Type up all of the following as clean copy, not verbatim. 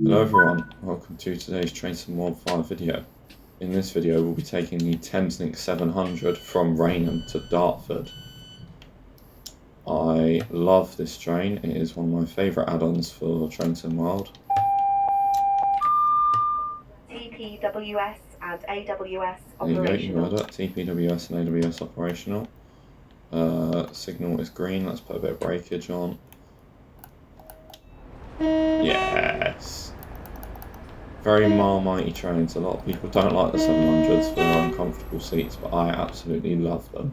Hello everyone, welcome to today's Train Sim Wildfire video. In this video we'll be taking the Thameslink 700 from Rainham to Dartford. I love this train, it is one of my favourite add-ons for Train Sim Wild. TPWS and AWS There you go, operational. you heard it, TPWS and AWS operational. Signal is green, let's put a bit of breakage on. Yes! Very Marmitey trains. A lot of people don't like the 700s for their uncomfortable seats, but I absolutely love them.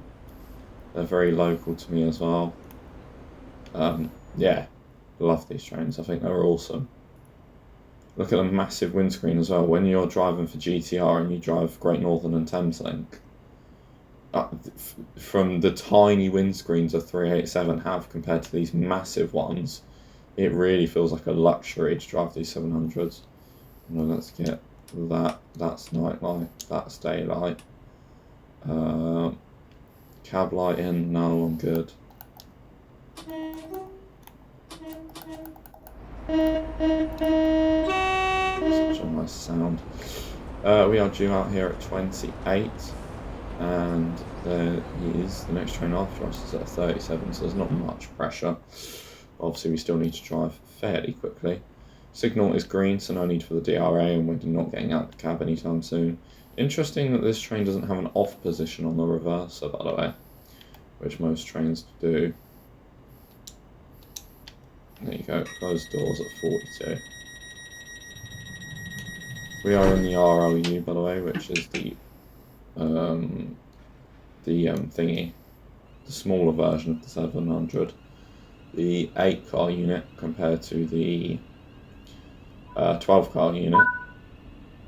They're very local to me as well. Yeah, love these trains. I think they're awesome. Look at the massive windscreen as well. When you're driving for GTR and you drive Great Northern and Thameslink, from the tiny windscreens a 387 have compared to these massive ones, it really feels like a luxury to drive these 700s. Now let's get that. That's night light. That's daylight. Cab light in. No, I'm good. Such a nice sound. We are due out here at 28, and there is the next train after us is at 37, so there's not much pressure. Obviously, we still need to drive fairly quickly. Signal is green, so no need for the DRA, and we're not getting out the cab anytime soon. Interesting that this train doesn't have an off position on the reverser, by the way, which most trains do. There you go, closed doors at 42. We are in the RLU, by the way, which is the thingy, the smaller version of the 700. The 8-car unit compared to the 12-car unit,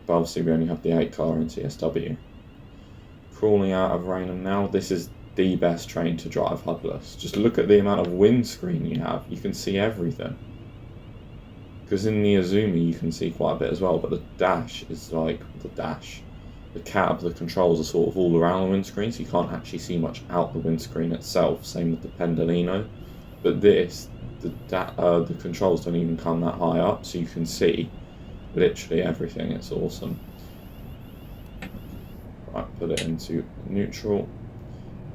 but obviously we only have the 8-car in TSW. Crawling out of Rainham now, this is the best train to drive HUDless. Just look at the amount of windscreen you have, you can see everything. Because in the Azumi you can see quite a bit as well, but the dash is like, the cab, the controls are sort of all around the windscreen, so you can't actually see much out the windscreen itself, same with the Pendolino. But this, the controls don't even come that high up, so you can see literally everything. It's awesome. Right, put it into neutral,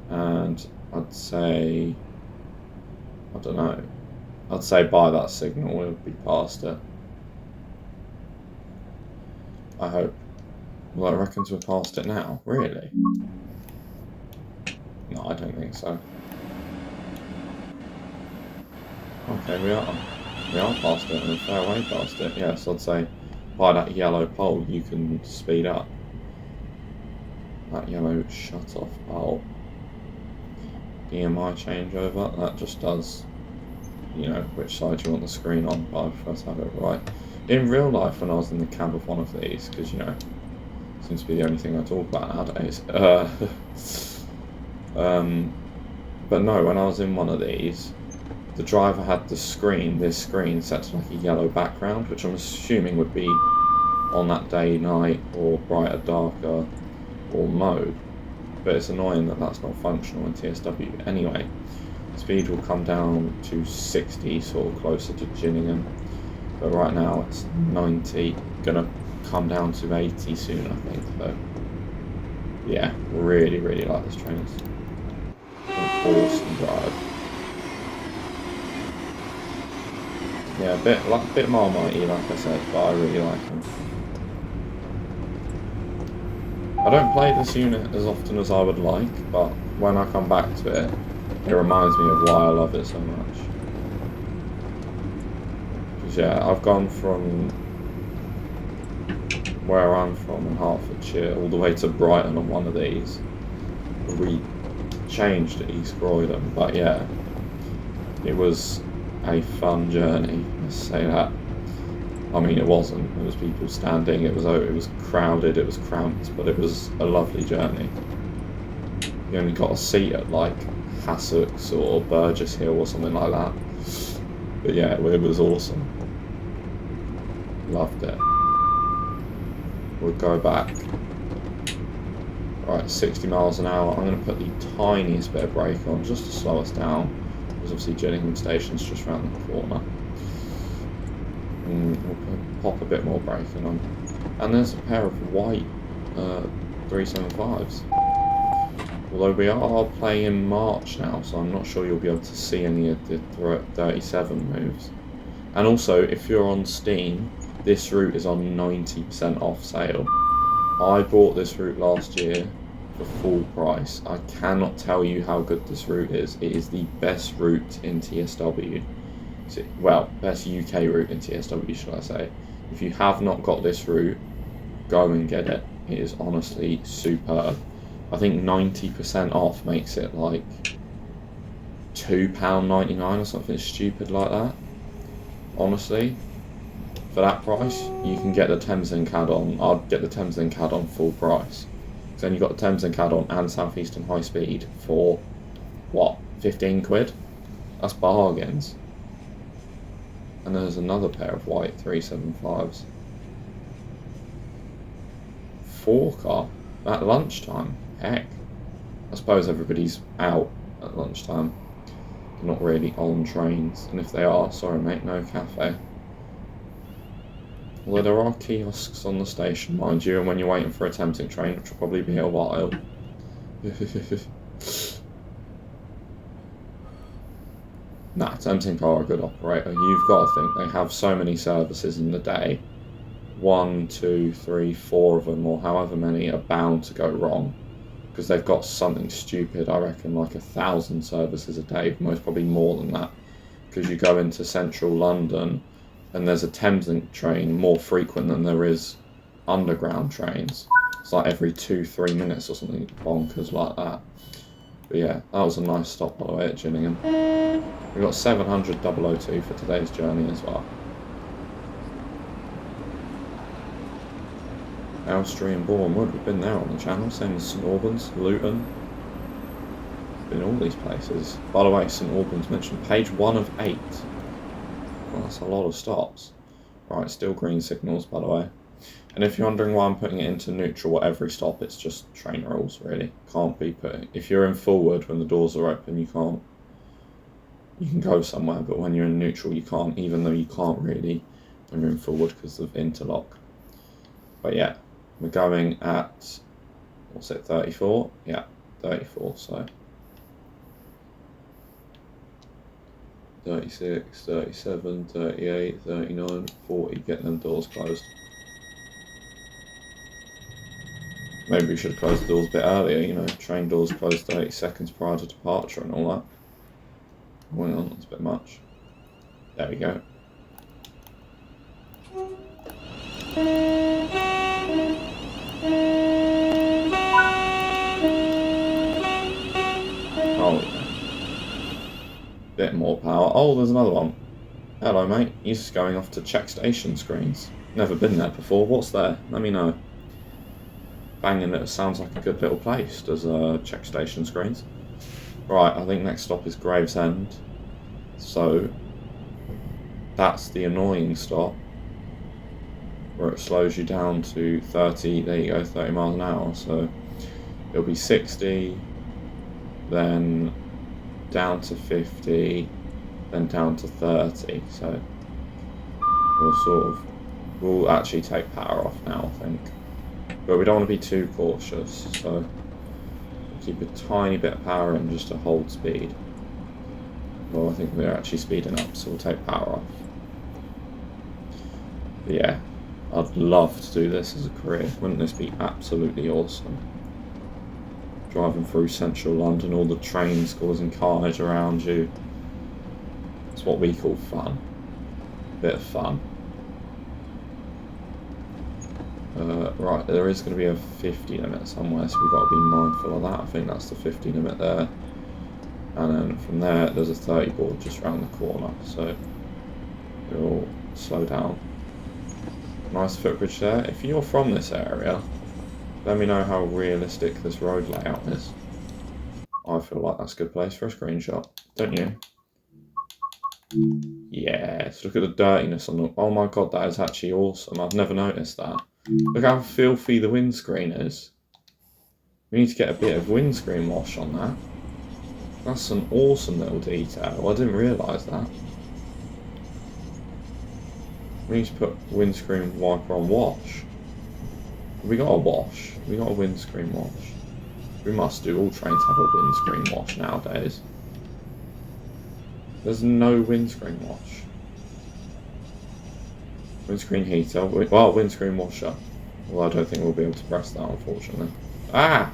and I'd say, I don't know, I'd say by that signal we'll be past it. I hope. Well, I reckon we're past it now. Really? No, I don't think so. Okay, we are past it, and a fair way past it. Yes, I'd say by that yellow pole you can speed up. That yellow shut-off pole. EMI changeover, that just does, you know, which side you want the screen on, but I prefer to have it right. In real life, when I was in the cab of one of these, because, you know, seems to be the only thing I talk about nowadays. But no, when I was in one of these, the driver had the screen, this screen set to like a yellow background, which I'm assuming would be on that day, night, or brighter, darker, or mode. But it's annoying that that's not functional in TSW. Anyway, speed will come down to 60, sort of closer to Gillingham. But right now it's 90, gonna come down to 80 soon, I think. So yeah, really like this train. It's an awesome drive. Yeah, a bit Marmitey, like I said, but I really like them. I don't play this unit as often as I would like, but when I come back to it, it reminds me of why I love it so much. Because yeah, I've gone from where I'm from in Hertfordshire all the way to Brighton on one of these. We changed at East Croydon, but yeah, it was a fun journey, let's say that. I mean, it wasn't. There was people standing. It was crowded. It was cramped, but it was a lovely journey. You only got a seat at like Hassocks or Burgess Hill or something like that. But yeah, it was awesome. Loved it. We'll go back. Right, 60 miles an hour. I'm going to put the tiniest bit of brake on just to slow us down. Because obviously Gillingham Station's just around the corner. We'll pop a bit more braking on. And there's a pair of white 375s. Although we are playing in March now, so I'm not sure you'll be able to see any of the 37 moves. And also, if you're on Steam, this route is on 90% off sale. I bought this route last year for full price. I cannot tell you how good this route is. It is the best route in TSW. Well, best UK route in TSW, should I say. If you have not got this route, go and get it. It is honestly superb. I think 90% off makes it like £2.99 or something stupid like that. Honestly, for that price, you can get the Thameslink add-on. I'd get the Thameslink add-on full price. So then you've got the Thameslink add-on and South Eastern High Speed for, what, 15 quid? That's bargains. And there's another pair of white 375s. 4-car at lunchtime. Heck. I suppose everybody's out at lunchtime. They're not really on trains. And if they are, sorry mate, no cafe. Although there are kiosks on the station, mind you, and when you're waiting for a Thameslink train, which will probably be a while. Nah, Thameslink are a good operator. You've got to think they have so many services in the day. 1, 2, 3, 4 of them, or however many, are bound to go wrong. Because they've got something stupid, I reckon, like 1,000 services a day, most probably more than that. Because you go into central London, and there's a Thameslink train more frequent than there is underground trains. It's like every 2-3 minutes or something bonkers like that. But yeah, that was a nice stop by the way at Gillingham. We've got 700,002 for today's journey as well. Elstree and Bournemouth, we've been there on the channel, same as St Albans, Luton. Been all these places. By the way, St Albans mentioned page 1 of 8. Well, that's a lot of stops. Right, still green signals by the way. And if you're wondering why I'm putting it into neutral at every stop, it's just train rules really. Can't be putting, if you're in forward when the doors are open, you can't. You can go somewhere, but when you're in neutral you can't, even though you can't really when you're in forward because of interlock. But yeah, we're going at, what's it, 34? Yeah, 34, so 36, 37, 38, 39, 40, getting them doors closed. Maybe we should have closed the doors a bit earlier, you know, train doors closed 30 seconds prior to departure and all that. Hang on, that's a bit much. There we go. Oh, yeah. Bit more power. Oh, there's another one. Hello, mate. You're just going off to check station screens. Never been there before. What's there? Let me know. Banging, it sounds like a good little place, does check station screens. Right, I think next stop is Gravesend. So, that's the annoying stop. Where it slows you down to 30, there you go, 30 miles an hour. So, it'll be 60, then down to 50, then down to 30. So, we'll actually take power off now, I think. But we don't want to be too cautious, so we'll keep a tiny bit of power in just to hold speed. Well, I think we're actually speeding up, so we'll take power off. But yeah, I'd love to do this as a career. Wouldn't this be absolutely awesome? Driving through central London, all the trains causing carnage around you. It's what we call fun. Bit of fun. Right, there is going to be a 50 limit somewhere, so we've got to be mindful of that. I think that's the 50 limit there. And then from there, there's a 30 board just round the corner, so we'll slow down. Nice footbridge there. If you're from this area, let me know how realistic this road layout is. I feel like that's a good place for a screenshot, don't you? Yes, look at the dirtiness on the... Oh my god, that is actually awesome. I've never noticed that. Look how filthy the windscreen is. We need to get a bit of windscreen wash on that. That's an awesome little detail. I didn't realise that. We need to put windscreen wiper on wash. We got a wash. We got a windscreen wash. We must do. All trains have a windscreen wash nowadays. There's no windscreen wash. Windscreen heater. Well, windscreen washer. Well, I don't think we'll be able to press that, unfortunately. Ah!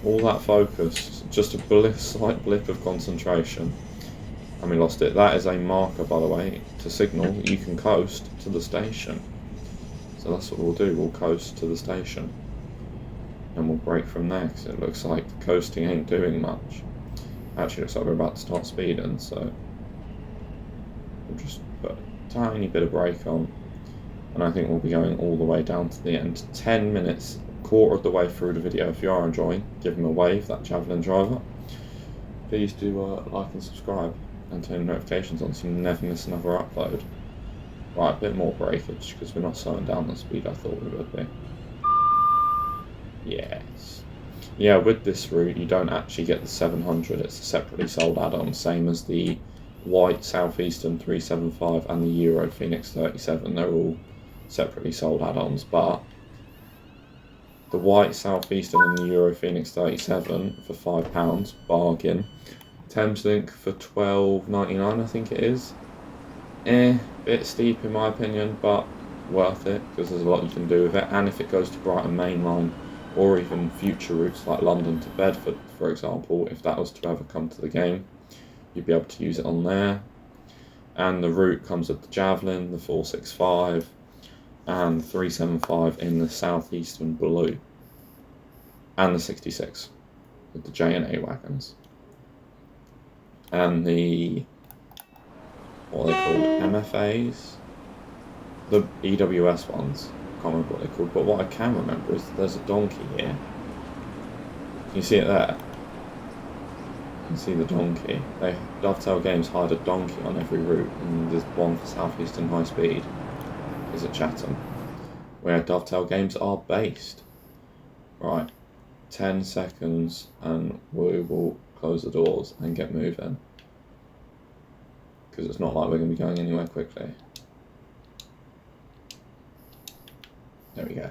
All that focus. Just a slight blip of concentration. And we lost it. That is a marker, by the way, to signal that you can coast to the station. So that's what we'll do. We'll coast to the station. And we'll break from there, because it looks like coasting ain't doing much. Actually, looks like we're about to start speeding, so we'll just put a tiny bit of brake on. And I think we'll be going all the way down to the end. 10 minutes, quarter of the way through the video. If you are enjoying, give him a wave, that Javelin driver. Please do like and subscribe and turn notifications on so you never miss another upload. Right, a bit more breakage because we're not slowing down the speed I thought we would be. Yes. Yeah, with this route you don't actually get the 700, it's a separately sold add-on, same as the White Southeastern 375 and the Euro Phoenix 37. They're all separately sold add-ons, but the White Southeastern and the Euro Phoenix 37 for £5, bargain. Thameslink for £12.99, I think it is. Bit steep in my opinion, but worth it because there's a lot you can do with it. And if it goes to Brighton Main Line or even future routes like London to Bedford, for example, if that was to ever come to the game, you'd be able to use it on there. And the route comes with the Javelin, the 465, and the 375 in the Southeastern Blue, and the 66 with the J&A wagons. And the, what are they called, MFAs? The EWS ones, I can't remember what they're called, but what I can remember is that there's a donkey here. Can you see it there? You can see the donkey. Dovetail Games hired a donkey on every route, and there's one for Southeastern High Speed is at Chatham, where Dovetail Games are based. Right, 10 seconds and we will close the doors and get moving, because it's not like we're going to be going anywhere quickly. There we go.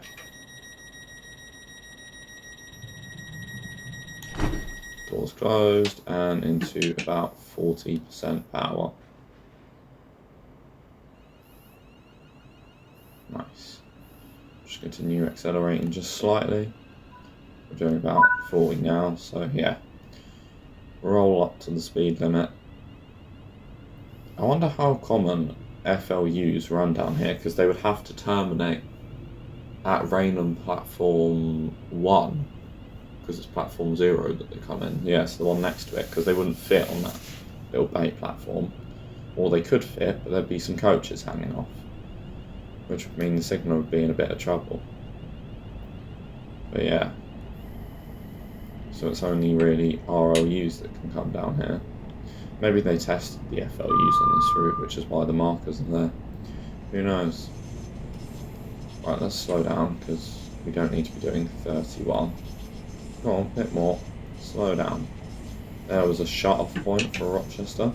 Doors closed and into about 40% power. Nice. Just continue accelerating just slightly. We're doing about 40 now, so yeah. Roll up to the speed limit. I wonder how common FLUs run down here, because they would have to terminate at Rainham platform 1, because it's platform 0 that they come in. Yes, the one next to it, because they wouldn't fit on that little bay platform. Or they could fit, but there'd be some coaches hanging off, which would mean the signal would be in a bit of trouble. But yeah. So it's only really RLUs that can come down here. Maybe they tested the FLUs on this route, which is why the markers are there. Who knows? Right, let's slow down, because we don't need to be doing 31. Go on, a bit more. Slow down. There was a shut-off point for Rochester.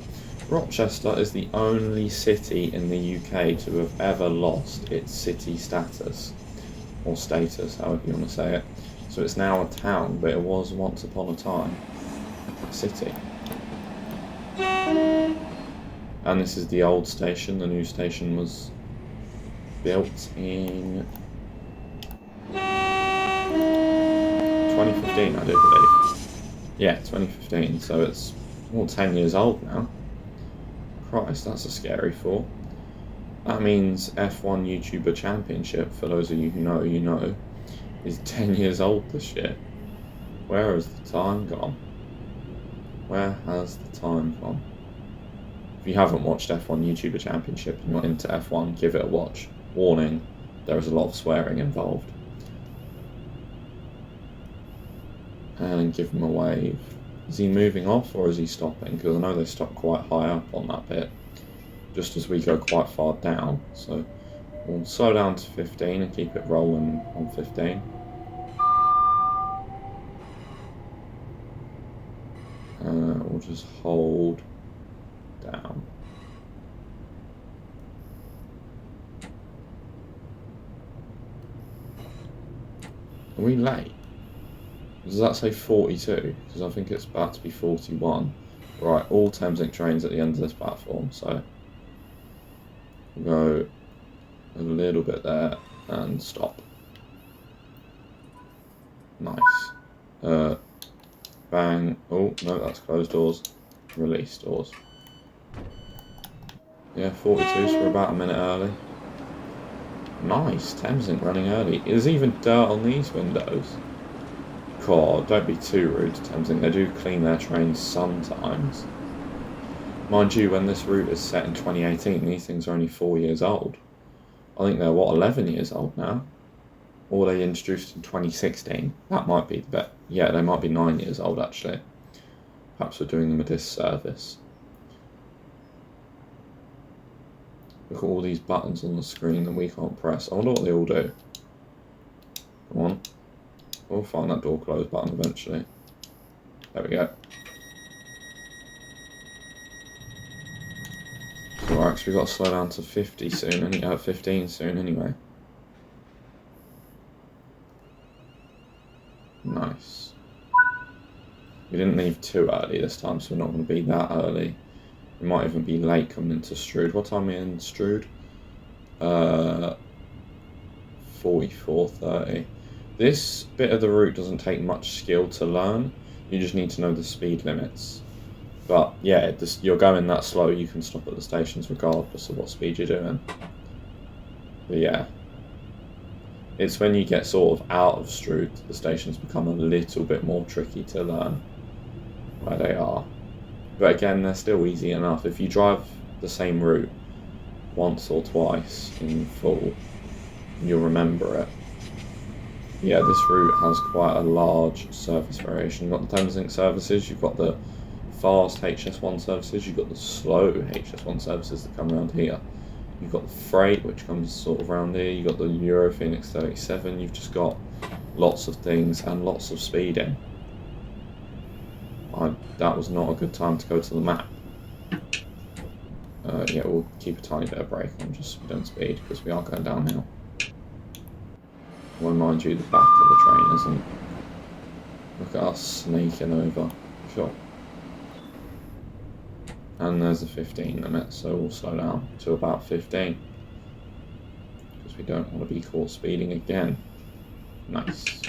Rochester is the only city in the UK to have ever lost its city status, or status, however you want to say it. So it's now a town, but it was once upon a time a city. And this is the old station. The new station was built in 2015, I do believe. Yeah, 2015, so it's more 10 years old now. Christ, that's a scary thought. That means F1 YouTuber Championship, for those of you who know, you know, is 10 years old this year. Where has the time gone? Where has the time gone? If you haven't watched F1 YouTuber Championship and you're into F1, give it a watch. Warning, there is a lot of swearing involved. And give him a wave. Is he moving off or is he stopping? Because I know they stop quite high up on that bit, just as we go quite far down. So we'll slow down to 15 and keep it rolling on 15. We'll just hold down. Are we late? Does that say 42? Because I think it's about to be 41. Right, all Thameslink trains at the end of this platform, so we'll go a little bit there and stop. Nice. Bang. Oh, no, that's closed doors. Release doors. Yeah, 42, so we're about a minute early. Nice, Thameslink running early. There's even dirt on these windows. God, don't be too rude to Thameslink. They do clean their trains sometimes. Mind you, when this route is set in 2018, these things are only 4 years old. I think they're, what, 11 years old now? Or they introduced in 2016. That might be the bet. Yeah, they might be 9 years old, actually. Perhaps we're doing them a disservice. Look at all these buttons on the screen that we can't press. I wonder what they all do. Come on. We'll find that door close button eventually. There we go. Alright, so we've got to slow down to 50 soon, 15 soon anyway. Nice. We didn't leave too early this time, so we're not going to be that early. We might even be late coming into Strood. What time are we in Strood? 44:30. This bit of the route doesn't take much skill to learn. You just need to know the speed limits. But yeah, you're going that slow, you can stop at the stations regardless of what speed you're doing. But yeah. It's when you get sort of out of Strood, the stations become a little bit more tricky to learn where they are. But again, they're still easy enough. If you drive the same route once or twice in full, you'll remember it. Yeah, this route has quite a large service variation. You've got the Thameslink services, you've got the fast HS1 services, you've got the slow HS1 services that come around here. You've got the freight, which comes sort of around here. You've got the Euro Phoenix 37. You've just got lots of things and lots of speeding. That was not a good time to go to the map. Yeah, we'll keep a tiny bit of brake on just so we don't speed, because we are going downhill. Well, mind you, the back of the train isn't. Look at us snaking over. Sure. And there's a 15 limit, so we'll slow down to about 15. Because we don't want to be caught speeding again. Nice.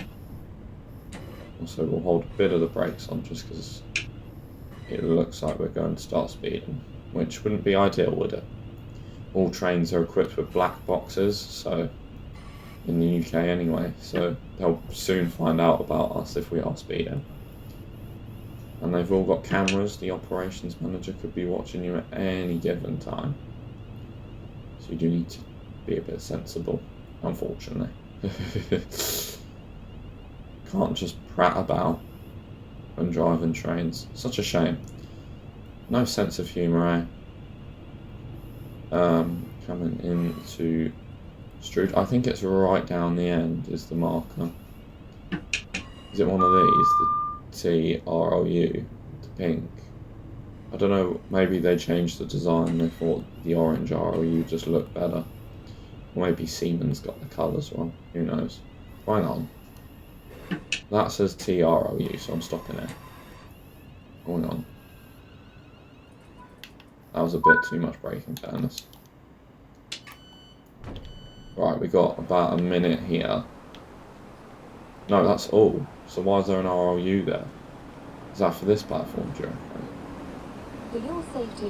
Also, we'll hold a bit of the brakes on just because it looks like we're going to start speeding, which wouldn't be ideal, would it? All trains are equipped with black boxes, so in the UK anyway, so they'll soon find out about us if we are speeding. And they've all got cameras. The operations manager could be watching you at any given time. So you do need to be a bit sensible, unfortunately. Can't just prat about when driving trains. Such a shame. No sense of humour, eh? Coming into Strood. I think it's right down the end is the marker. Is it one of these? The TROU, the pink. I don't know, maybe they changed the design, they thought the orange ROU just looked better. Or maybe Siemens got the colours wrong, who knows. Hang on. That says TROU, so I'm stopping it. Hang on. That was a bit too much braking, fairness. Right, we got about a minute here. No, that's all. So why is there an ROU there? Is that for this platform, do you reckon?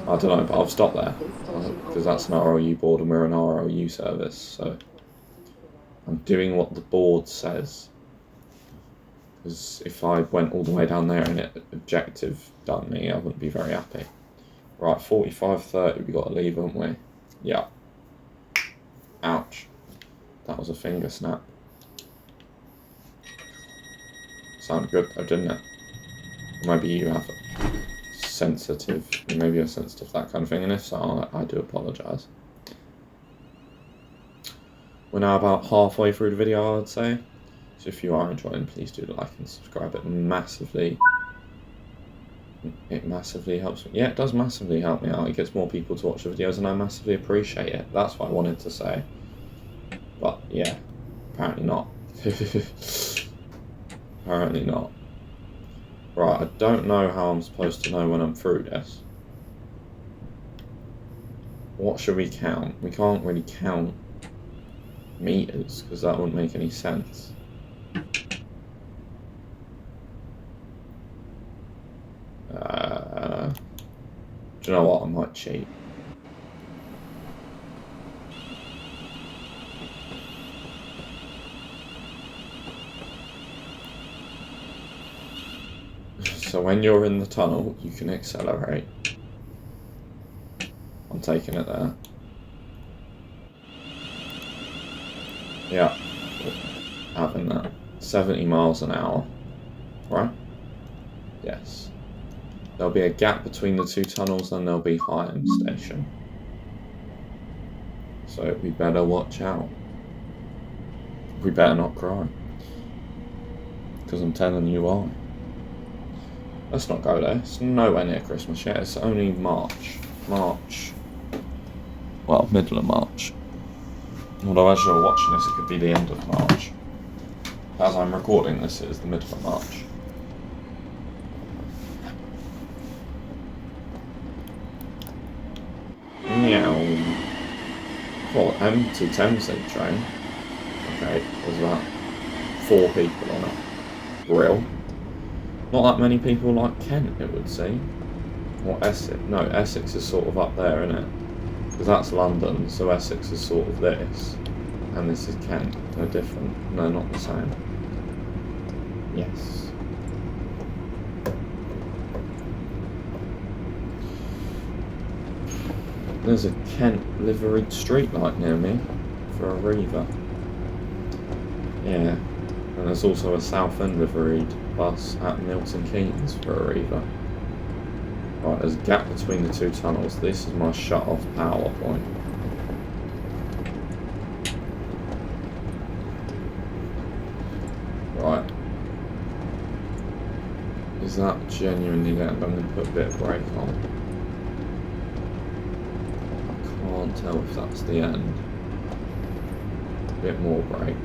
I don't know, but I'll stop there. Because that's an ROU board and we're an ROU service, so I'm doing what the board says. Because if I went all the way down there and it objective done me, I wouldn't be very happy. Right, 45:30 we got to leave, haven't we? Yeah. Ouch. That was a finger snap. Sounded good though, didn't it? Maybe you have sensitive, maybe you're sensitive to that kind of thing, and if so, I do apologise. We're now about halfway through the video, I'd say. So if you are enjoying, please do like and subscribe. It massively helps me. Yeah, it does massively help me out. It gets more people to watch the videos, and I massively appreciate it. That's what I wanted to say. But yeah, apparently not. Apparently not. Right, I don't know how I'm supposed to know when I'm through this. What should we count? We can't really count meters, because that wouldn't make any sense. Do you know what? I might cheat. So when you're in the tunnel, you can accelerate. I'm taking it there. Yeah, having that. 70 miles an hour, right? Yes. There'll be a gap between the two tunnels and there'll be Rainham station. So we better watch out. We better not cry. Because I'm telling you why. Let's not go there. It's nowhere near Christmas yet. It's only March. Well, middle of March. Although as you're watching this, it could be the end of March. As I'm recording this, it is the middle of March. Meow. Oh, empty Thameslink train. Okay, there's about 4 people on it. Brill. Not that many people like Kent, it would seem. Or Essex. No, Essex is sort of up there, isn't it? Because that's London, so Essex is sort of this. And this is Kent. They're different. No, not the same. Yes. There's a Kent liveried streetlight near me for a Reaver. Yeah. And there's also a Southend liveried bus at Milton Keynes for a Reaver. Right, there's a gap between the two tunnels. This is my shut-off power point. Right. Is that genuinely the end? I'm going to put a bit of brake on. I can't tell if that's the end. A bit more brake.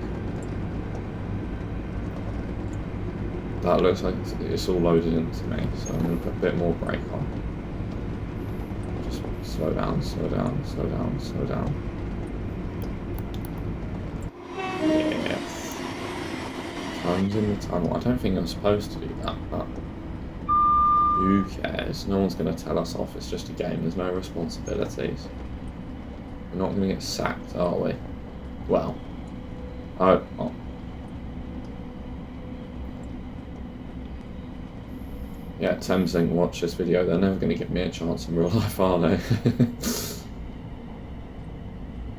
That looks like it's all loaded into me, so I'm going to put a bit more brake on. Just slow down, slow down, slow down, slow down. Yes. Time's in the tunnel. I don't think I'm supposed to do that, but who cares? No one's going to tell us off. It's just a game. There's no responsibilities. We're not going to get sacked, are we? Well, I hope not. Yeah, Thameslink watch this video. They're never going to give me a chance in real life, are they?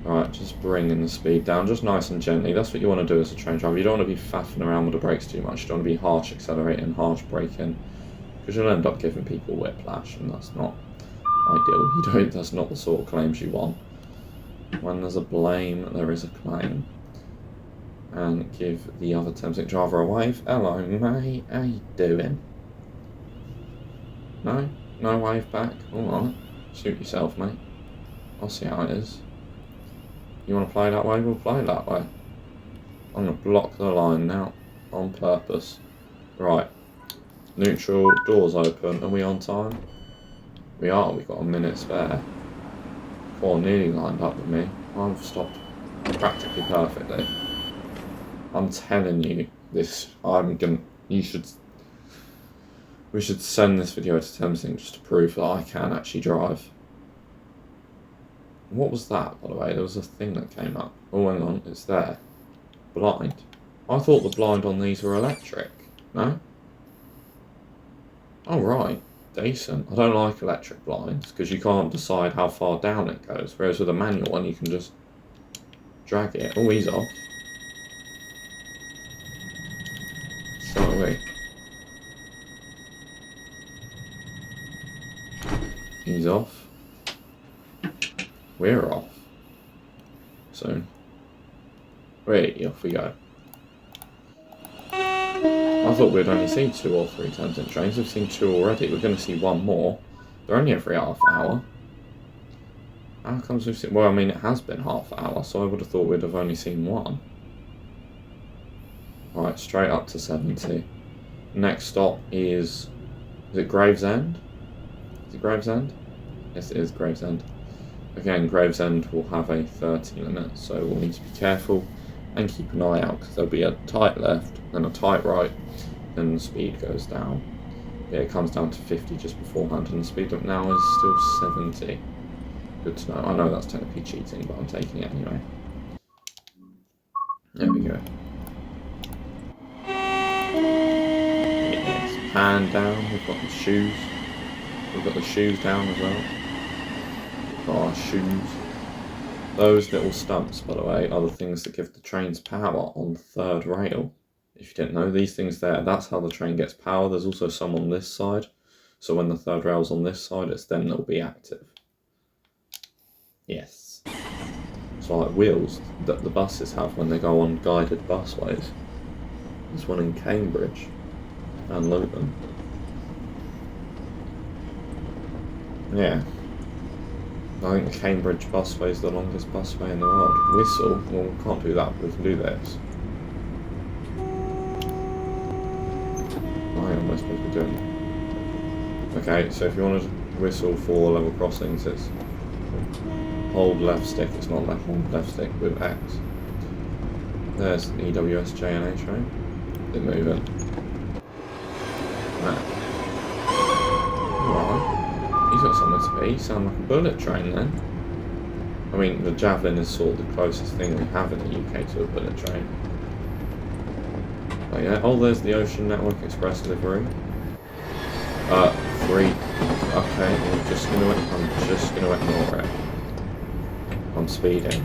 Alright, just bringing the speed down, just nice and gently. That's what you want to do as a train driver. You don't want to be faffing around with the brakes too much. You don't want to be harsh accelerating, harsh braking, because you'll end up giving people whiplash, and that's not ideal. That's not the sort of claims you want. When there's a blame, there is a claim. And give the other Thameslink driver a wave. Hello, mate. How you doing? No? No wave back? Alright. Suit yourself, mate. I'll see how it is. You want to play that way? We'll play that way. I'm going to block the line now. On purpose. Right. Neutral. Doors open. Are we on time? We are. We've got a minute spare. 4 nearly lined up with me. I've stopped practically perfectly. I'm telling you this. We should send this video to Thameslink just to prove that I can actually drive. What was that, by the way? There was a thing that came up. Oh, hang on, it's there. Blind. I thought the blind on these were electric. No? Oh, right. Decent. I don't like electric blinds, because you can't decide how far down it goes. Whereas with a manual one, you can just drag it. Oh, he's off. So are we. He's off. We're off. Soon. Wait, off we go. I thought we'd only seen 2 or 3 Thameslink trains. We've seen 2 already. We're going to see 1 more. They're only every half hour. How comes we've seen... Well, I mean, it has been half hour, so I would have thought we'd have only seen 1. Right, straight up to 70. Next stop is it Gravesend? Is it Gravesend? Yes, it is Gravesend. Again, Gravesend will have a 30 limit, so we'll need to be careful and keep an eye out because there'll be a tight left, then a tight right, then the speed goes down. Yeah, it comes down to 50 just beforehand, and the speed up now is still 70. Good to know. I know that's technically cheating, but I'm taking it anyway. There we go. Yes, pan down. We've got the shoes. We've got the shoes down as well. Got our shoes. Those little stumps, by the way, are the things that give the trains power on the third rail. If you didn't know, these things there, that's how the train gets power. There's also some on this side. So when the third rail's on this side, it's them that'll be active. Yes. So like wheels that the buses have when they go on guided busways. There's one in Cambridge and Luton. Yeah. I think the Cambridge busway is the longest busway in the world. Whistle? Well, we can't do that, but we can do this. Why am I supposed to be doing? Okay, so if you want to whistle for level crossings, it's hold left stick. It's not left, hold left stick with X. There's the EWS JNA train. They're moving. Right. He's got something to be. You sound like a bullet train then. I mean, the Javelin is sort of the closest thing we have in the UK to a bullet train. But yeah, oh, there's the Ocean Network Express livery. 3. Okay, I'm just gonna ignore it. I'm speeding.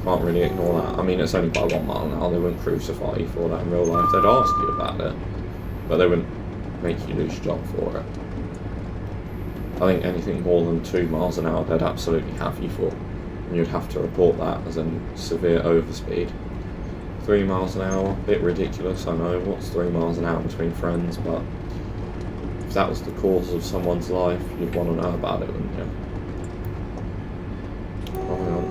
Can't really ignore that. I mean, it's only by 1 mile an hour. They wouldn't crucify you for that in real life. They'd ask you about it, but they wouldn't make you lose your job for it. I think anything more than 2 miles an hour, they'd absolutely have you for. And you'd have to report that as a severe overspeed. 3 miles an hour, a bit ridiculous, I know. What's 3 miles an hour between friends, but if that was the cause of someone's life, you'd want to know about it, wouldn't you? Oh, hang on.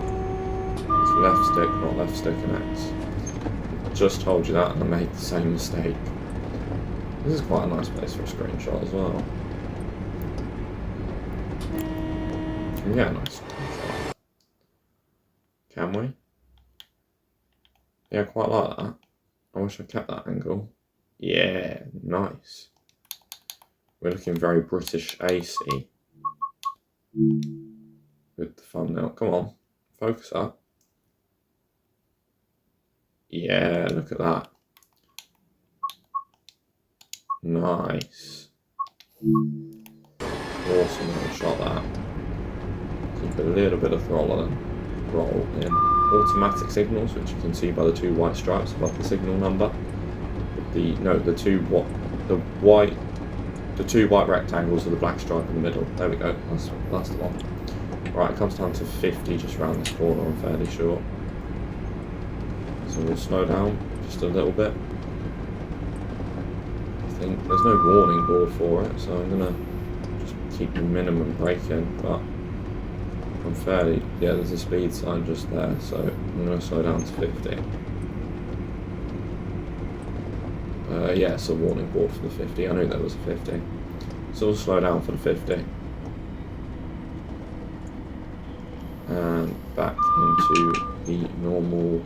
It's left stick, not left stick and X. Just told you that and I made the same mistake. This is quite a nice place for a screenshot as well. Can we get a nice screenshot? Can we? Yeah, I quite like that. I wish I kept that angle. Yeah, nice. We're looking very British AC with the thumbnail. Come on, focus up. Yeah, look at that. Nice. Awesome little shot that. Keep a little bit of throttle and roll in. Automatic signals, which you can see by the 2 white stripes above the signal number. The two white rectangles with the black stripe in the middle. There we go. That's the one. Right, it comes down to 50 just around this corner. I'm fairly sure. So we'll slow down just a little bit. I think there's no warning board for it, so I'm gonna just keep the minimum braking, but I'm fairly, yeah, there's a speed sign just there, so I'm going to slow down to 50. Yeah, it's a warning board for the 50. I knew there was a 50. So we'll slow down for the 50. And back into the normal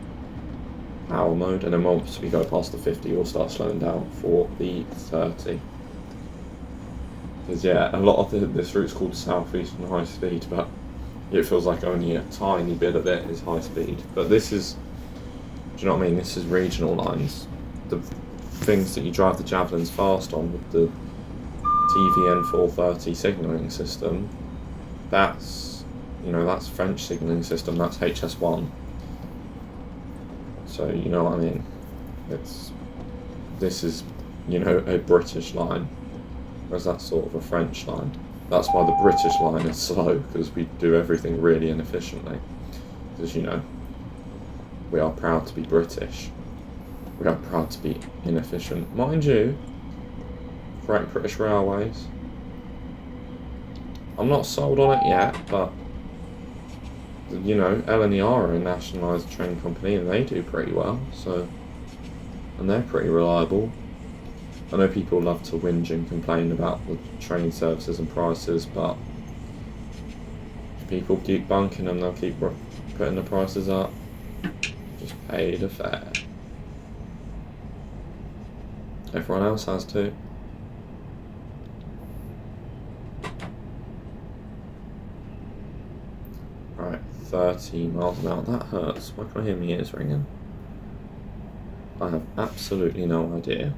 power mode. And then once we go past the 50, we'll start slowing down for the 30. Because, yeah, a lot of this route's called South Eastern High Speed, but it feels like only a tiny bit of it is high speed. But this is, do you know what I mean? This is regional lines. The things that you drive the Javelins fast on with the TVN 430 signalling system, that's, you know, that's French signalling system, that's HS1. So, you know what I mean? This is, you know, a British line, whereas that's sort of a French line. That's why the British line is slow, because we do everything really inefficiently. Because, you know, we are proud to be British. We are proud to be inefficient. Mind you, Great British Railways, I'm not sold on it yet, but, you know, L&ER are a nationalised train company and they do pretty well, so and they're pretty reliable. I know people love to whinge and complain about the train services and prices, but if people keep bunking them, they'll keep putting the prices up. Just pay the fare. Everyone else has to. Right, 30 miles an hour. That hurts. Why can I hear my ears ringing? I have absolutely no idea.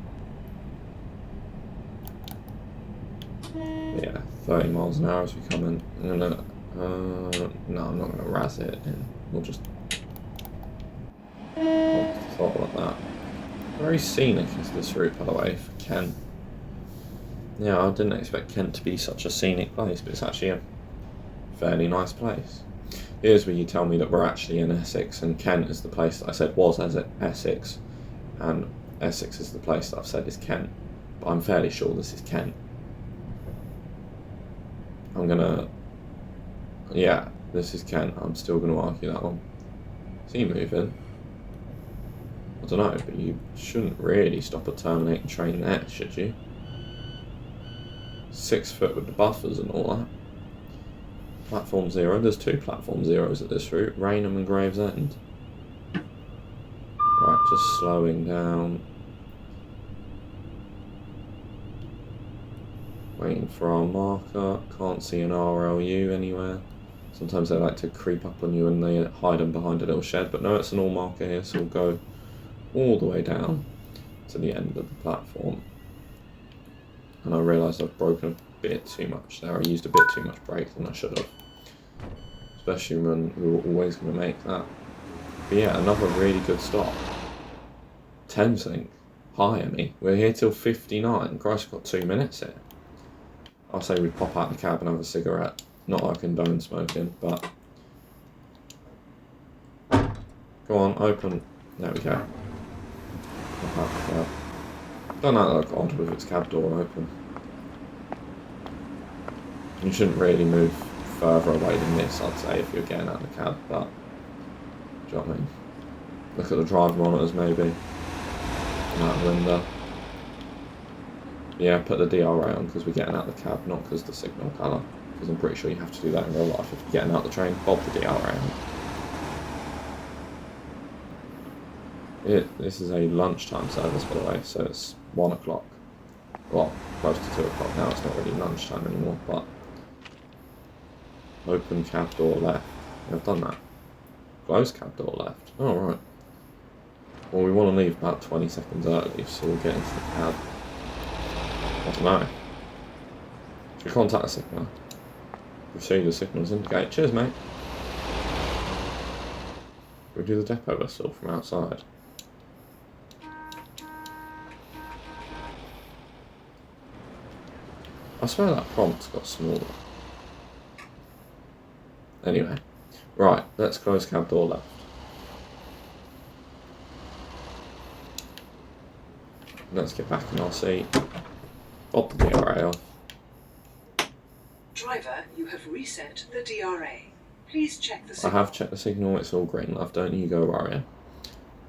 Yeah, 30 miles an hour as we come in. I'm gonna, no, I'm not gonna razz it in. We'll just thought like that. Very scenic is this route, by the way, for Kent. Yeah, I didn't expect Kent to be such a scenic place, but it's actually a fairly nice place. Here's where you tell me that we're actually in Essex, and Kent is the place that I said was Essex, and Essex is the place that I've said is Kent. But I'm fairly sure this is Kent. Yeah, this is Kent. I'm still gonna argue that one. Is he moving? I don't know, but you shouldn't really stop a terminating train there, should you? 6 foot with the buffers and all that. Platform 0. There's 2 platform 0s at this route, Rainham and Gravesend. Right, just slowing down. Waiting for our marker. Can't see an RLU anywhere. Sometimes they like to creep up on you and they hide them behind a little shed, but no, it's an all marker here, so we'll go all the way down to the end of the platform. And I realised I've broken a bit too much there. I used a bit too much brake than I should have. Especially when we were always going to make that. But yeah, another really good stop. Thameslink, hire me. We're here till 59. Christ, we've got 2 minutes here. I'll say we'd pop out the cab and have a cigarette. Not that I condone smoking, but... Go on, open. There we go. Don't that look odd with its cab door open. You shouldn't really move further away than this, I'd say, if you're getting out of the cab, but... Do you know what I mean? Look at the driver monitors, maybe. Out the window. Yeah, put the DRA on because we're getting out of the cab, not because the signal colour. Because I'm pretty sure you have to do that in real life if you're getting out the train. Bob the DRA on. This is a lunchtime service, by the way, so it's 1 o'clock. Well, close to 2 o'clock now, it's not really lunchtime anymore, but... Open cab door left. Yeah, I've done that. Close cab door left. Oh, right. Well, we want to leave about 20 seconds early, so we'll get into the cab. I don't know. Should we contact the signal? Receive the signals indicate. Cheers, mate. Should we do the depot whistle from outside? I swear that prompt's got smaller. Anyway. Right, let's close cab door left. Let's get back in our seat. Pop the DRA off. Driver, you have reset the DRA. Please check the signal. I have checked the signal, it's all green, love, don't you go worrying.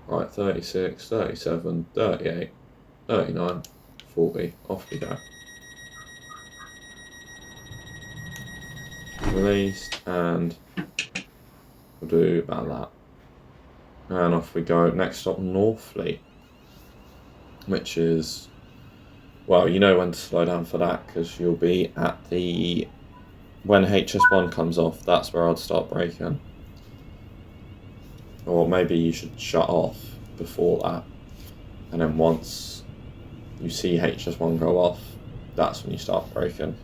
Right, 36, 37, 38, 39, 40, off we go. Released, and we'll do about that. And off we go. Next stop, Northfleet. Which is, well, you know when to slow down for that, because you'll be at the, when HS1 comes off, that's where I'd start braking. Or maybe you should shut off before that, and then once you see HS1 go off, that's when you start braking.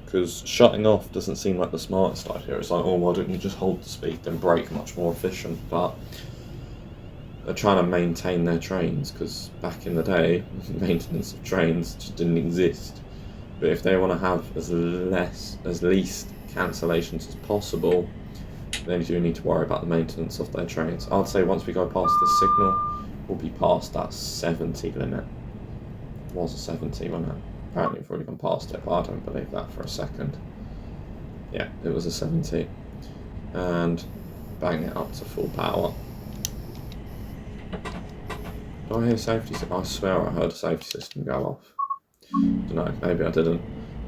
Because shutting off doesn't seem like the smartest idea. It's like, oh, why don't you just hold the speed and brake, much more efficient, but they're trying to maintain their trains, because back in the day, maintenance of trains just didn't exist. But if they want to have as least cancellations as possible, they do need to worry about the maintenance of their trains. I'd say once we go past this signal, we'll be past that 70 limit. It was a 70, wasn't it? Apparently we've already gone past it, but I don't believe that for a second. Yeah, it was a 70. And bang it up to full power. Do I hear safety system? I swear I heard a safety system go off. Don't know, maybe I didn't.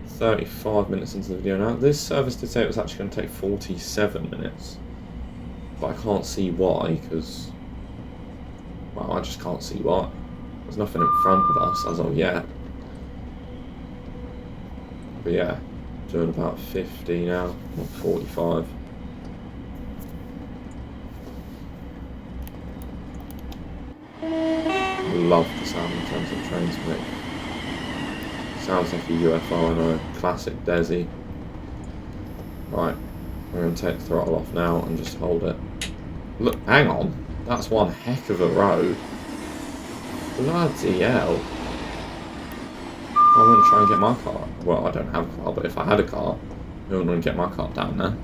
35 minutes into the video now. This service did say it was actually going to take 47 minutes. But I can't see why, because... well, I just can't see why. There's nothing in front of us as of yet. But yeah, doing about 50 now, not 45. Love the sound in terms of trains make. Sounds like a UFO, I know. Classic Desi. Right, we're going to take the throttle off now and just hold it. Look, hang on. That's one heck of a road. Bloody hell. I wouldn't try and get my car. Well, I don't have a car, but if I had a car, I wouldn't get my car down there.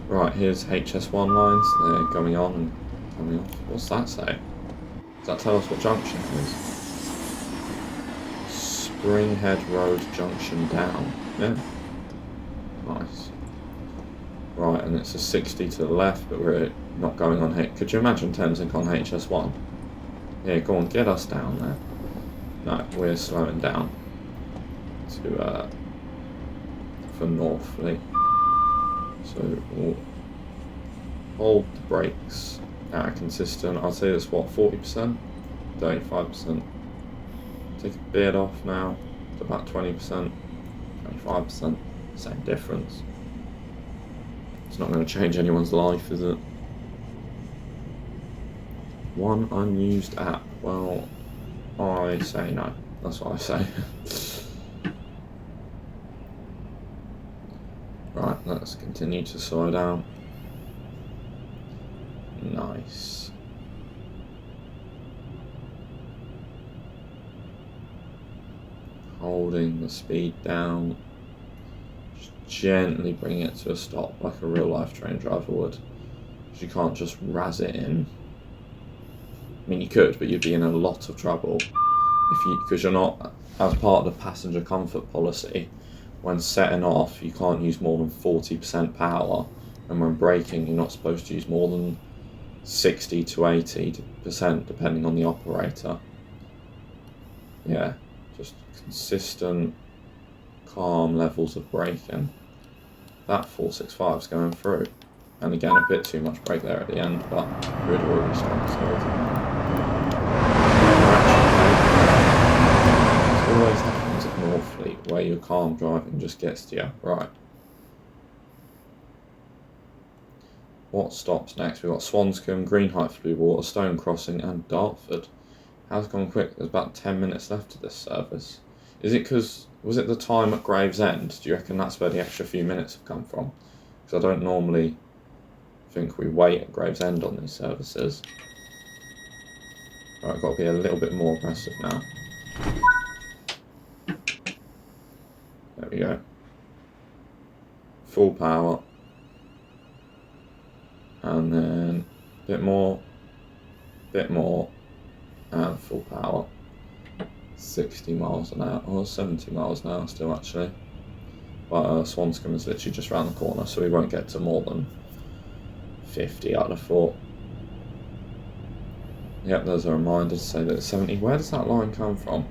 Right, here's HS1 lines. They're going on and coming off. What's that say? Does that tell us what junction it is? Springhead Road Junction down. Yeah. Nice. Right, and it's a 60 to the left, but we're not going on here. Could you imagine Thameslink on HS1? Yeah, go on, get us down there. No, we're slowing down to for Northfleet. So we'll hold the brakes at a consistent, I'd say that's what, 40%? 35%. Take a bit off now to about 20%, 25%, same difference. It's not going to change anyone's life, is it? One unused app. Well, I say no. That's what I say. Right, let's continue to slow down. Nice. Holding the speed down. Just gently bring it to a stop like a real life train driver would. Because you can't just razz it in. I mean, you could, but you'd be in a lot of trouble. Because you're not, as part of the passenger comfort policy, when setting off, you can't use more than 40% power, and when braking, you're not supposed to use more than 60 to 80%, depending on the operator. Yeah, just consistent, calm levels of braking. That 465 is going through. And again, a bit too much brake there at the end, but we'd already started slowing. It always happens at Northfleet, where your calm driving just gets to you. Right. What stops next? We've got Swanscombe, Greenhithe, Blue Water, Stone Crossing, and Dartford. How's it gone quick? There's about 10 minutes left of this service. Is it because, was it the time at Gravesend? Do you reckon that's where the extra few minutes have come from? Because I don't normally think we wait at Gravesend on these services. Right, I've got to be a little bit more aggressive now. There we go. Full power. And then a bit more, and full power. 60 miles an hour, or 70 miles an hour still actually. But Swanscombe is literally just around the corner, so we won't get to more than 50, I'd have thought. Yep, there's a reminder to say that it's 70. Where does that line come from?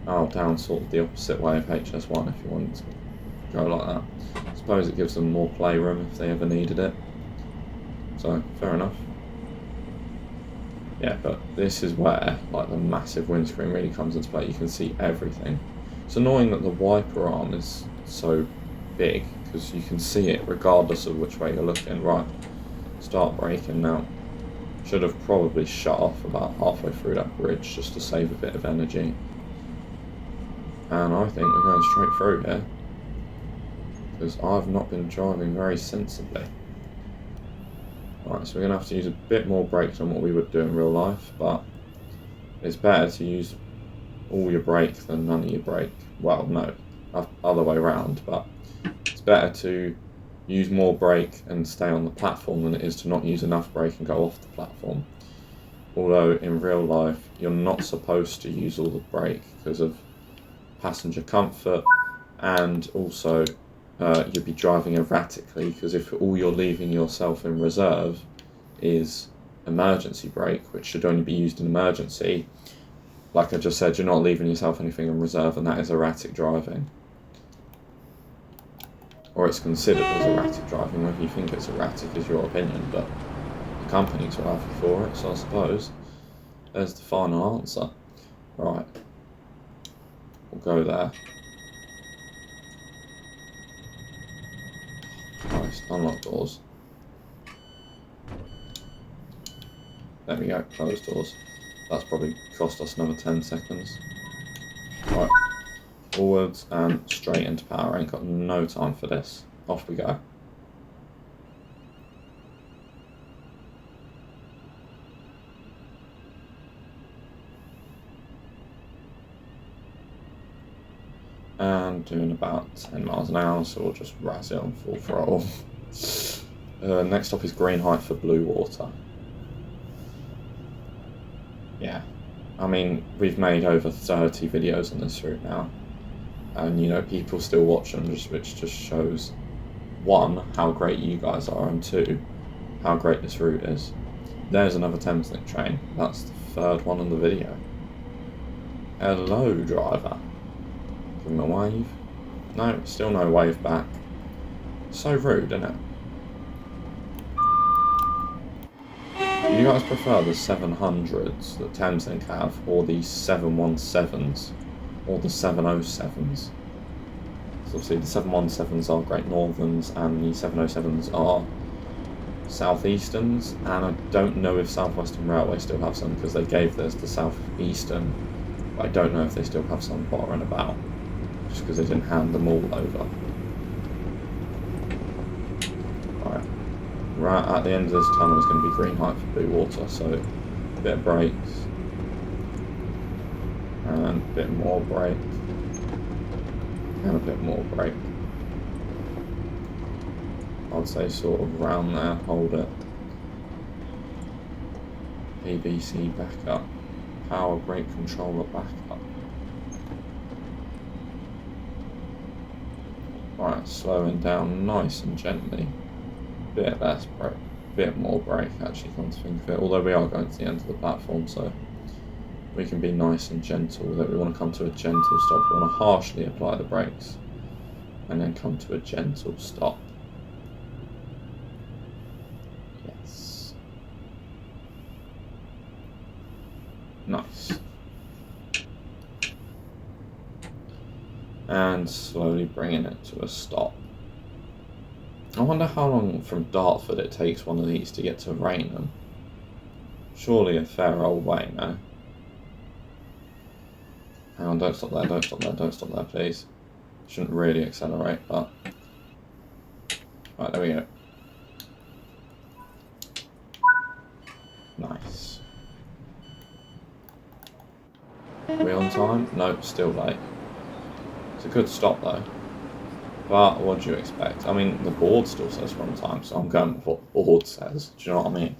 Oh, down sort of the opposite way of HS1 if you wanted to go like that. I suppose it gives them more playroom if they ever needed it. So, fair enough. Yeah, but this is where like the massive windscreen really comes into play. You can see everything. It's annoying that the wiper arm is so big because you can see it regardless of which way you're looking. Right, start braking now. Should have probably shut off about halfway through that bridge just to save a bit of energy. And I think we're going straight through here because I've not been driving very sensibly. Right, so we're going to have to use a bit more brakes than what we would do in real life, but it's better to use all your brake than none of your brake. Well, no, other way around, but it's better to use more brake and stay on the platform than it is to not use enough brake and go off the platform. Although in real life you're not supposed to use all the brake because of passenger comfort, and also you'll be driving erratically, because if all you're leaving yourself in reserve is emergency brake, which should only be used in emergency, like I just said, you're not leaving yourself anything in reserve, and that is erratic driving. Or it's considered as erratic driving. Whether you think it's erratic is your opinion, but the companies will have you for it, so I suppose there's the final answer. Right, we'll go there. Christ, unlock doors. There we go, closed doors. That's probably cost us another 10 seconds. Right, forwards and straight into power. Ain't got no time for this. Off we go. And doing about 10 miles an hour, so we'll just razz it on full throttle. Next stop is green height for blue water. Yeah, I mean, we've made over 30 videos on this route now, and you know, people still watch them, which just shows, one, how great you guys are, and two, how great this route is. There's another Thameslink train. That's the third one in the video. Hello, driver. Give him a wave. No, still no wave back. So rude, isn't it? Do you guys prefer the 700s that Thameslink have, or the 717s, or the 707s? So obviously the 717s are Great Northerns, and the 707s are Southeasterns, and I don't know if South Western Railway still have some, because they gave theirs to Southeastern, but I don't know if they still have some bottering about, just because they didn't hand them all over. Right at the end of this tunnel is going to be green height for blue water, so a bit of brakes, and a bit more brake, and a bit more brake. I'd say sort of round there, hold it. PBC back up, power brake controller back up. Right, slowing down nice and gently. Bit less brake, bit more brake actually, come to think of it, although we are going to the end of the platform, so we can be nice and gentle with it. We want to come to a gentle stop. We want to harshly apply the brakes and then come to a gentle stop. Yes. Nice. And slowly bringing it to a stop. I wonder how long from Dartford it takes one of these to get to Rainham. Surely a fair old way, no? Hang on, don't stop there, don't stop there, don't stop there, please. Shouldn't really accelerate, but... Right, there we go. Nice. Are we on time? Nope, still late. It's a good stop though. But what do you expect? I mean, the board still says we're on time, so I'm going with what the board says. Do you know what I mean?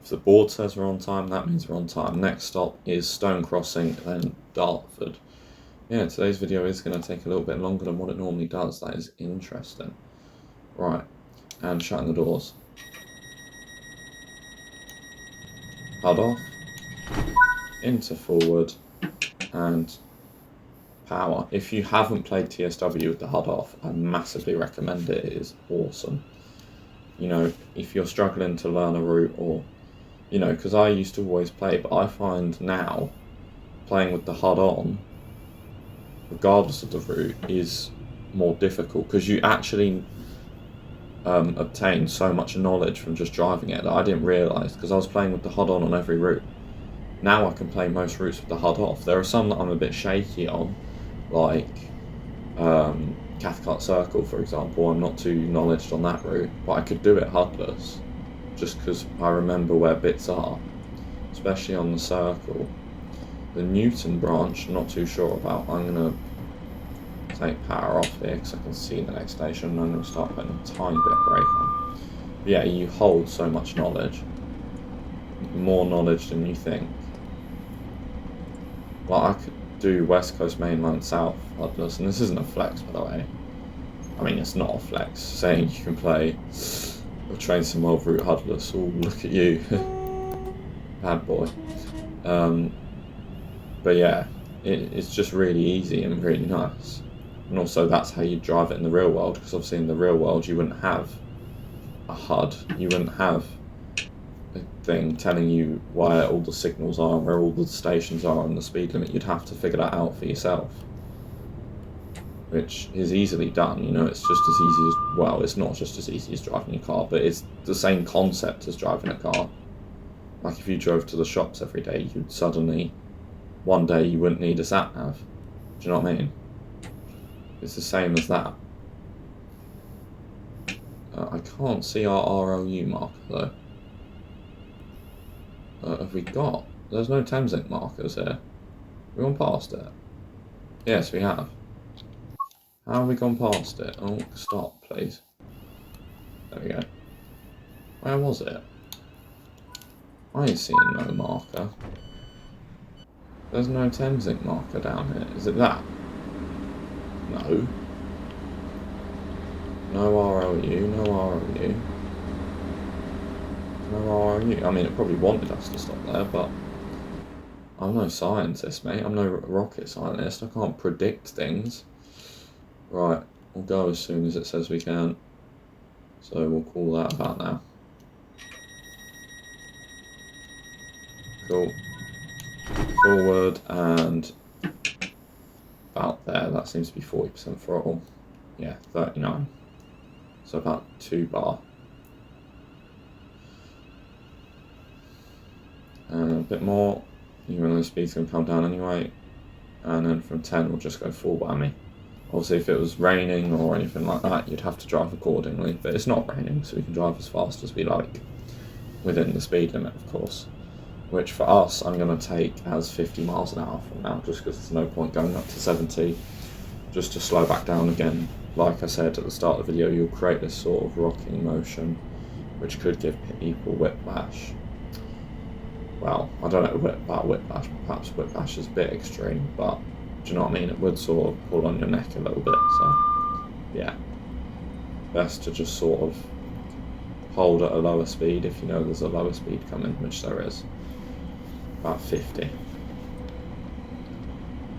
If the board says we're on time, that means we're on time. Next stop is Stone Crossing, then Dartford. Yeah, today's video is going to take a little bit longer than what it normally does. That is interesting. Right, and shutting the doors. HUD off. Into forward. And... power. If you haven't played TSW with the HUD off, I massively recommend it. It is awesome. You know, if you're struggling to learn a route, or, you know, because I used to always play, but I find now playing with the HUD on, regardless of the route, is more difficult, because you actually obtain so much knowledge from just driving it that I didn't realise, because I was playing with the HUD on every route. Now I can play most routes with the HUD off. There are some that I'm a bit shaky on, like Cathcart Circle, for example. I'm not too knowledged on that route, but I could do it HUDless, just because I remember where bits are, especially on the circle. The Newton branch, not too sure about. I'm going to take power off here because I can see the next station, and then we'll start putting a tiny bit of brake on. But yeah, you hold so much knowledge. More knowledge than you think. Like, I could do West Coast Mainline South Ludlows, and this isn't a flex, by the way. I mean, it's not a flex, saying you can play a Train Sim World Route Hudless. Oh, look at you. Bad boy. But yeah, it's just really easy and really nice. And also that's how you drive it in the real world, because obviously in the real world you wouldn't have a HUD, you wouldn't have a thing telling you where all the signals are and where all the stations are and the speed limit. You'd have to figure that out for yourself, which is easily done. You know, it's just as easy as, well, it's not just as easy as driving a car, but it's the same concept as driving a car. Like if you drove to the shops every day, you'd suddenly, one day you wouldn't need a sat-nav. Do you know what I mean? It's the same as that. I can't see our ROU marker though. Have we got? There's no Thameslink markers here. We gone past it? Yes, we have. How have we gone past it? Oh, stop, please. There we go. Where was it? I ain't seeing no marker. There's no Thameslink marker down here. Is it that? No. No ROU, no ROU. No ROU. I mean, it probably wanted us to stop there, but I'm no scientist, mate. I'm no rocket scientist. I can't predict things. Right, we'll go as soon as it says we can. So we'll call that about now. Cool. Forward and about there. That seems to be 40% throttle. Yeah, 39. So about 2 bar. And a bit more. Even though the speed's going to come down anyway. And then from 10 we'll just go full whammy. Obviously if it was raining or anything like that, you'd have to drive accordingly. But it's not raining, so we can drive as fast as we like. Within the speed limit, of course. Which for us, I'm going to take as 50 miles an hour from now, just because there's no point going up to 70, just to slow back down again. Like I said at the start of the video, you'll create this sort of rocking motion, which could give people whiplash. Well, I don't know about whiplash, perhaps whiplash is a bit extreme, but do you know what I mean? It would sort of pull on your neck a little bit, so yeah. Best to just sort of hold at a lower speed if you know there's a lower speed coming, which there is. About 50.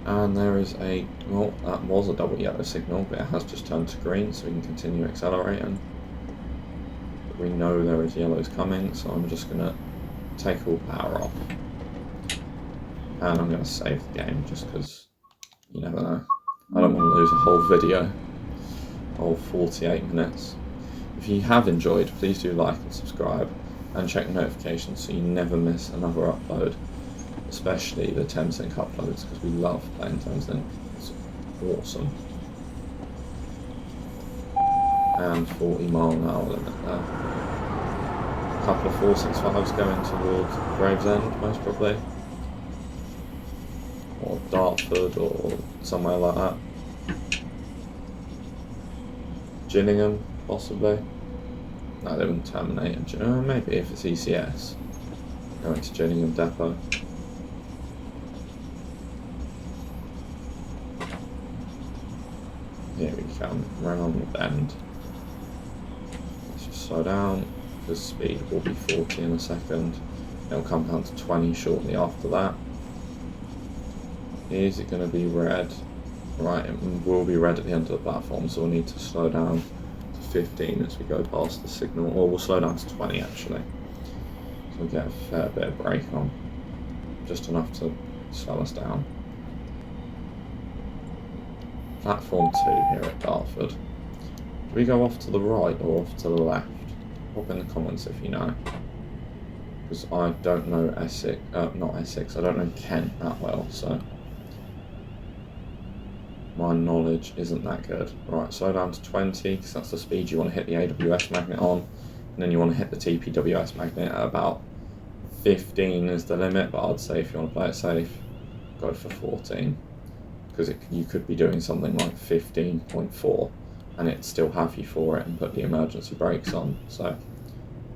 And there is a, well, that was a double yellow signal, but it has just turned to green, so we can continue accelerating. But we know there is yellows coming, so I'm just going to take all power off. And I'm going to save the game, just because you never know. I don't want to lose a whole video, a whole 48 minutes. If you have enjoyed, please do like and subscribe, and check notifications so you never miss another upload. Especially the Thameslink uploads, because we love playing Thameslink. It's awesome. And 40 mile an hour limit there. A couple of 465s going towards Gravesend, most probably. Or Dartford, or somewhere like that. Gillingham, possibly. No, they wouldn't terminate it. Maybe if it's ECS. Going to Gillingham Depot. Here we come, round the bend. Let's just slow down, because speed will be 40 in a second. It'll come down to 20 shortly after that. Is it going to be red? Right, it will be red at the end of the platform, so we'll need to slow down to 15 as we go past the signal, or we'll slow down to 20 actually. So we'll get a fair bit of brake on, just enough to slow us down. Platform 2 here at Dartford. Do we go off to the right or off to the left? Pop in the comments if you know. Because I don't know Essex, not Essex, I don't know Kent that well, so my knowledge isn't that good. Right, slow down to 20, because that's the speed you want to hit the AWS magnet on, and then you want to hit the TPWS magnet at about 15 is the limit, but I'd say if you want to play it safe, go for 14. because you could be doing something like 15.4 and it'd still have you for it and put the emergency brakes on. So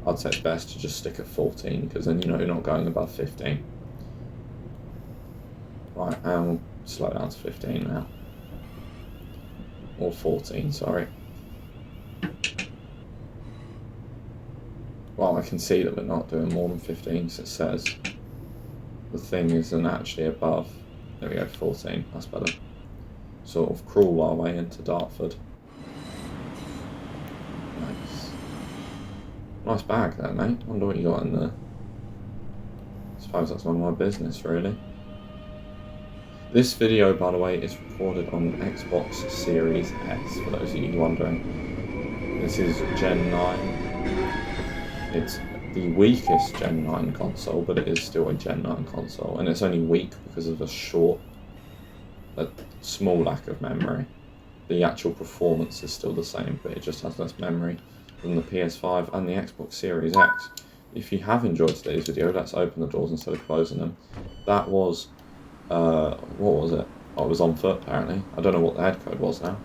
I'd say it's best to just stick at 14, because then you know you're not going above 15. Right, and we'll slow down to 15 now. Or 14, sorry. Well, I can see that we're not doing more than 15, so it says the thing isn't actually above. There we go, 14, that's better. Sort of crawl our way into Dartford. Nice. Nice bag there, mate. Wonder what you got in there. I suppose that's none of my business, really. This video, by the way, is recorded on an Xbox Series X, for those of you wondering. This is Gen 9. It's the weakest Gen 9 console, but it is still a Gen 9 console, and it's only weak because of a small lack of memory. The actual performance is still the same, but it just has less memory than the PS5 and the Xbox Series X. If you have enjoyed today's video, let's open the doors instead of closing them. That was, what was it? Oh, it was on foot, apparently. I don't know what the head code was now.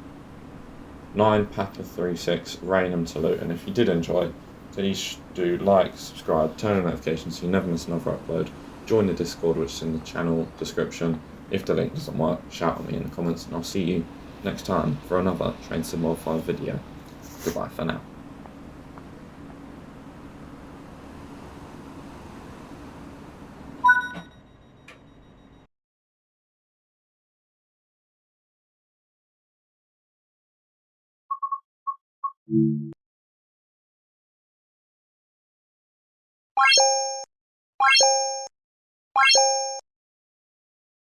9 Papa 36 Rainham to Luton. If you did enjoy, please do like, subscribe, turn on notifications so you never miss another upload. Join the Discord, which is in the channel description. If the link doesn't work, shout at me in the comments, and I'll see you next time for another Train Sim World 5 video. Goodbye for now.